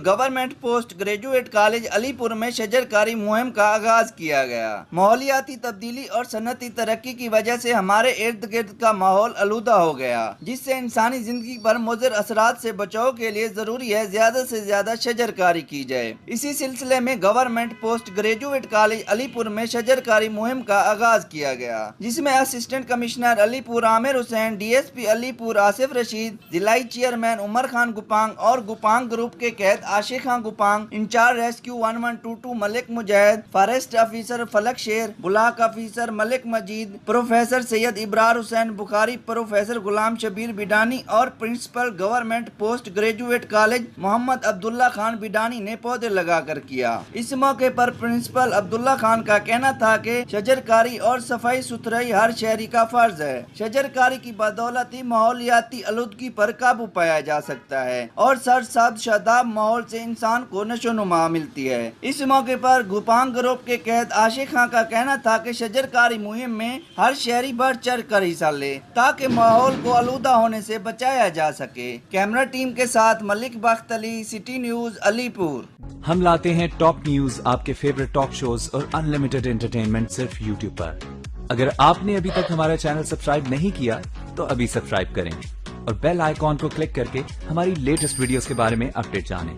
Government post graduate college علی پور میں شجرکاری مہم کا آغاز کیا گیا۔ ماحولیاتی تبدیلی اور صنعتی ترقی کی وجہ سے ہمارے ارد گرد کا ماحول آلودہ ہو گیا، جس سے انسانی زندگی پر مضر اثرات سے بچاؤ کے لیے ضروری ہے زیادہ سے زیادہ شجرکاری کی جائے۔ اسی سلسلے میں گورنمنٹ پوسٹ گریجویٹ کالج علی پور میں شجرکاری مہم کا آغاز کیا گیا، جس میں اسسٹنٹ کمشنر علی پور عامر حسین، ڈی ایس پی علی پور آصف رشید، ضلعی چیئرمین عمر خان گپانگ اور گپانگ گروپ کے قید Ashiq Khan Gopang, incharge rescue 1122 Malik Mujahid, forest officer Falak Sher, block officer Malik Majeed, professor Syed Abrar Hussain Bukhari, professor Ghulam Shabbir Budani اور principal government post graduate college Muhammad Abdullah Khan Budani نے پودے لگا کر کیا۔ اس موقع پر پرنسپل عبداللہ خان کا کہنا تھا کہ شجرکاری اور صفائی ستھرائی ہر شہری کا فرض ہے۔ شجرکاری کی بدولت ہی ماحولیاتی آلودگی پر قابو پایا جا سکتا ہے اور سرسبز شاداب ماحول سے انسان کو نشو نما ملتی ہے۔ اس موقع پر گپانگ گروپ کے قید عاشق خان کا کہنا تھا کہ شجرکاری مہم میں ہر شہری بڑھ چڑھ کر حصہ لے تاکہ ماحول کو آلودہ ہونے سے بچایا جا سکے۔ کیمرہ ٹیم کے ساتھ ملک بخت علی، سٹی نیوز، علی پور۔ ہم لاتے ہیں ٹاپ نیوز، آپ کے فیورٹ ٹاک شوز اور انلمیٹڈ انٹرٹینمنٹ صرف یوٹیوب پر۔ اگر آپ نے ابھی تک ہمارا چینل سبسکرائب نہیں کیا تو ابھی سبسکرائب کریں اور بیل آئیکن کو کلک کر کے ہماری لیٹسٹ ویڈیوز کے بارے میں اپڈیٹ جانیں۔